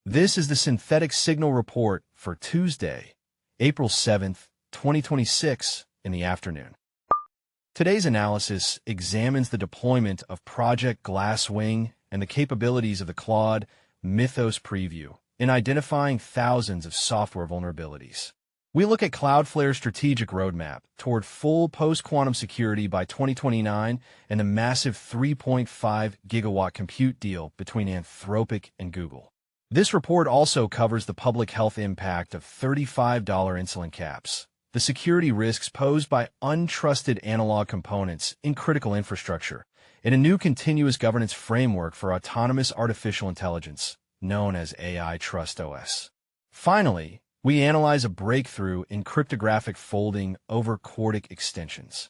This is the Synthetic Signal Report for Tuesday, April 7th, 2026, in the afternoon. Today's analysis examines the deployment of Project Glasswing and the capabilities of the Claude Mythos Preview in identifying thousands of software vulnerabilities. We look at Cloudflare's strategic roadmap toward full post-quantum security by 2029 and the massive 3.5 gigawatt compute deal between Anthropic and Google. This report also covers the public health impact of $35 insulin caps, the security risks posed by untrusted analog components in critical infrastructure, and a new continuous governance framework for autonomous artificial intelligence, known as AI Trust OS. Finally, we analyze a breakthrough in cryptographic folding over Quartic extensions.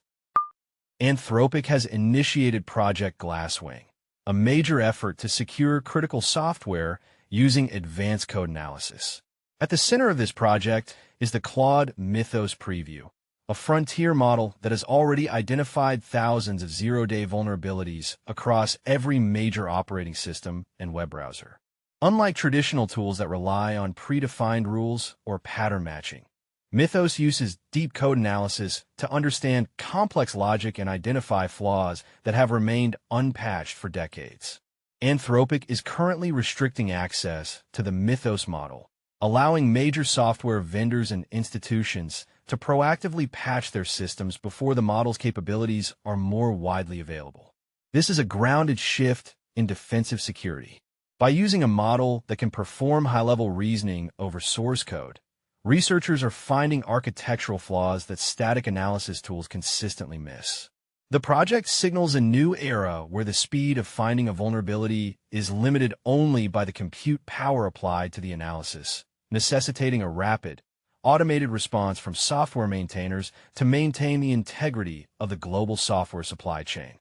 Anthropic has initiated Project Glasswing, a major effort to secure critical software using advanced code analysis. At the center of this project is the Claude Mythos Preview, a frontier model that has already identified thousands of zero-day vulnerabilities across every major operating system and web browser. Unlike traditional tools that rely on predefined rules or pattern matching, Mythos uses deep code analysis to understand complex logic and identify flaws that have remained unpatched for decades. Anthropic is currently restricting access to the Mythos model, allowing major software vendors and institutions to proactively patch their systems before the model's capabilities are more widely available. This is a grounded shift in defensive security. By using a model that can perform high-level reasoning over source code, researchers are finding architectural flaws that static analysis tools consistently miss. The project signals a new era where the speed of finding a vulnerability is limited only by the compute power applied to the analysis, necessitating a rapid, automated response from software maintainers to maintain the integrity of the global software supply chain.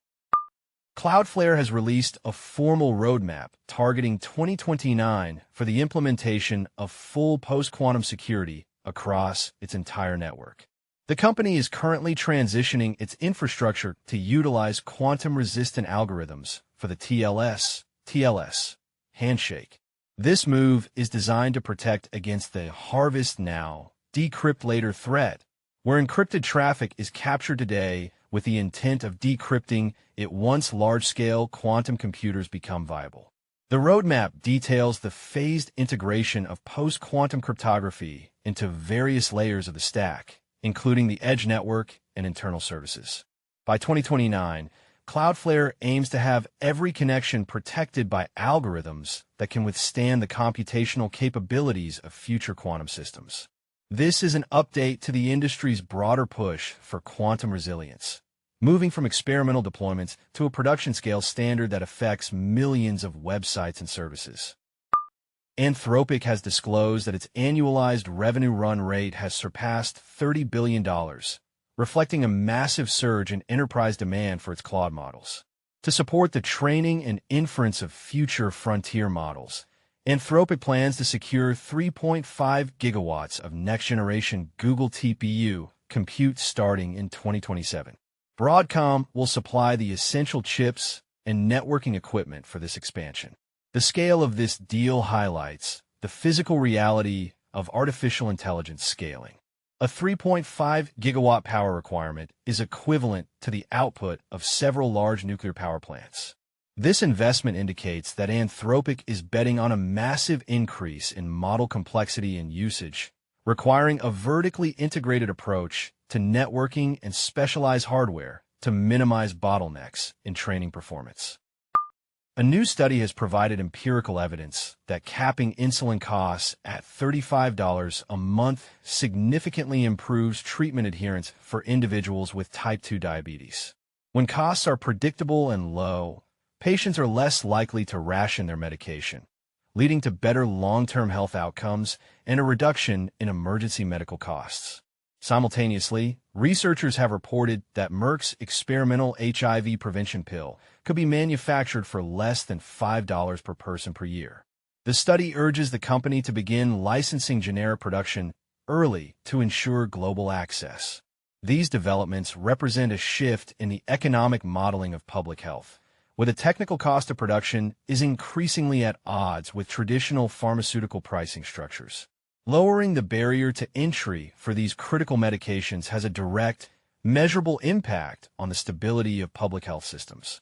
Cloudflare has released a formal roadmap targeting 2029 for the implementation of full post-quantum security across its entire network. The company is currently transitioning its infrastructure to utilize quantum-resistant algorithms for the TLS handshake. This move is designed to protect against the harvest now, decrypt later threat, where encrypted traffic is captured today with the intent of decrypting it once large-scale quantum computers become viable. The roadmap details the phased integration of post-quantum cryptography into various layers of the stack, including the edge network and internal services. By 2029, Cloudflare aims to have every connection protected by algorithms that can withstand the computational capabilities of future quantum systems. This is an update to the industry's broader push for quantum resilience, moving from experimental deployments to a production-scale standard that affects millions of websites and services. Anthropic has disclosed that its annualized revenue run rate has surpassed $30 billion, reflecting a massive surge in enterprise demand for its Claude models. To support the training and inference of future frontier models, Anthropic plans to secure 3.5 gigawatts of next-generation Google TPU compute starting in 2027. Broadcom will supply the essential chips and networking equipment for this expansion. The scale of this deal highlights the physical reality of artificial intelligence scaling. A 3.5 gigawatt power requirement is equivalent to the output of several large nuclear power plants. This investment indicates that Anthropic is betting on a massive increase in model complexity and usage, requiring a vertically integrated approach to networking and specialized hardware to minimize bottlenecks in training performance. A new study has provided empirical evidence that capping insulin costs at $35 a month significantly improves treatment adherence for individuals with type 2 diabetes. When costs are predictable and low, patients are less likely to ration their medication, leading to better long-term health outcomes and a reduction in emergency medical costs. Simultaneously, researchers have reported that Merck's experimental HIV prevention pill could be manufactured for less than $5 per person per year. The study urges the company to begin licensing generic production early to ensure global access. These developments represent a shift in the economic modeling of public health, where the technical cost of production is increasingly at odds with traditional pharmaceutical pricing structures. Lowering the barrier to entry for these critical medications has a direct, measurable impact on the stability of public health systems.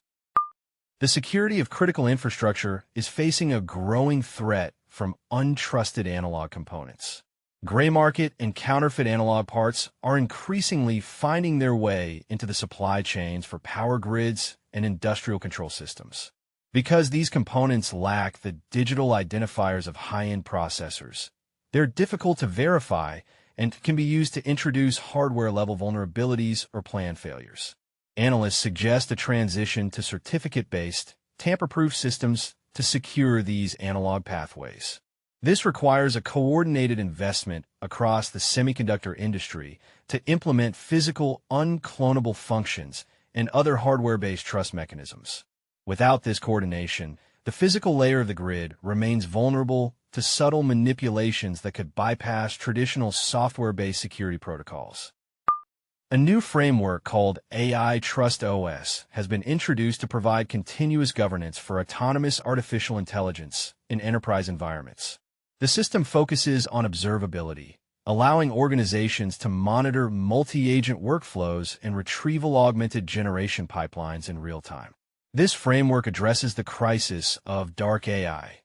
The security of critical infrastructure is facing a growing threat from untrusted analog components. Gray market and counterfeit analog parts are increasingly finding their way into the supply chains for power grids and industrial control systems. Because these components lack the digital identifiers of high-end processors, they're difficult to verify and can be used to introduce hardware-level vulnerabilities or plan failures. Analysts suggest a transition to certificate-based, tamper-proof systems to secure these analog pathways. This requires a coordinated investment across the semiconductor industry to implement physical, unclonable functions and other hardware-based trust mechanisms. Without this coordination, the physical layer of the grid remains vulnerable to subtle manipulations that could bypass traditional software-based security protocols. A new framework called AI Trust OS has been introduced to provide continuous governance for autonomous artificial intelligence in enterprise environments. The system focuses on observability, allowing organizations to monitor multi-agent workflows and retrieval-augmented generation pipelines in real time. This framework addresses the crisis of dark AI,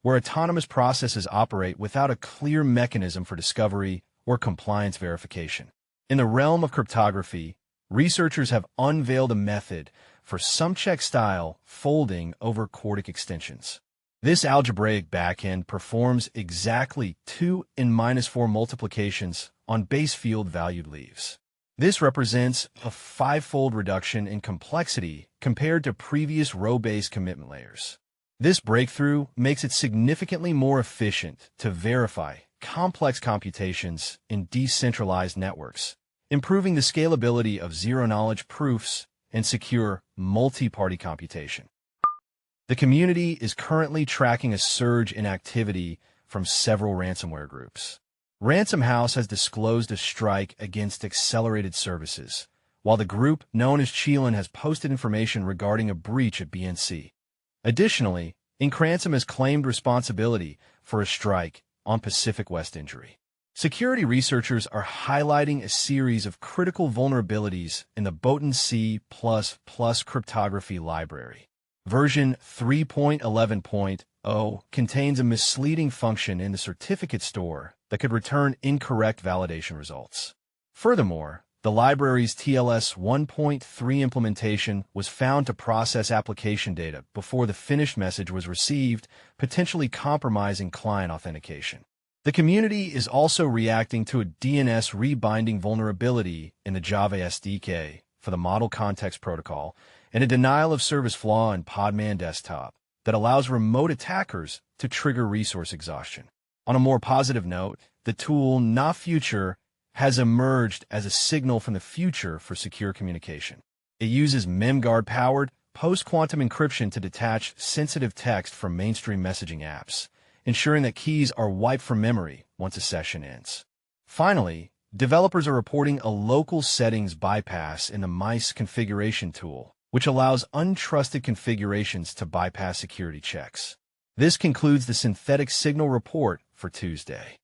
where autonomous processes operate without a clear mechanism for discovery or compliance verification. In the realm of cryptography, researchers have unveiled a method for sumcheck-style folding over Quartic extensions. This algebraic backend performs exactly 2 n minus 4 multiplications on base field valued leaves. This represents a 5-fold reduction in complexity compared to previous row-based commitment layers. This breakthrough makes it significantly more efficient to verify complex computations in decentralized networks, improving the scalability of zero-knowledge proofs and secure multi-party computation. The community is currently tracking a surge in activity from several ransomware groups. Ransom House has disclosed a strike against accelerated services, while the group known as Chelan has posted information regarding a breach at BNC. Additionally, Incransom has claimed responsibility for a strike on Pacific West Injury. Security researchers are highlighting a series of critical vulnerabilities in the Botan C++ cryptography library. Version 3.11.0 contains a misleading function in the certificate store that could return incorrect validation results. Furthermore, the library's TLS 1.3 implementation was found to process application data before the finished message was received, potentially compromising client authentication. The community is also reacting to a DNS rebinding vulnerability in the Java SDK for the Model Context Protocol and a denial-of-service flaw in Podman Desktop that allows remote attackers to trigger resource exhaustion. On a more positive note, the tool NaFuture has emerged as a signal from the future for secure communication. It uses memguard-powered post-quantum encryption to detach sensitive text from mainstream messaging apps, ensuring that keys are wiped from memory once a session ends. Finally, developers are reporting a local settings bypass in the mice configuration tool, which allows untrusted configurations to bypass security checks. This concludes the synthetic signal report for Tuesday.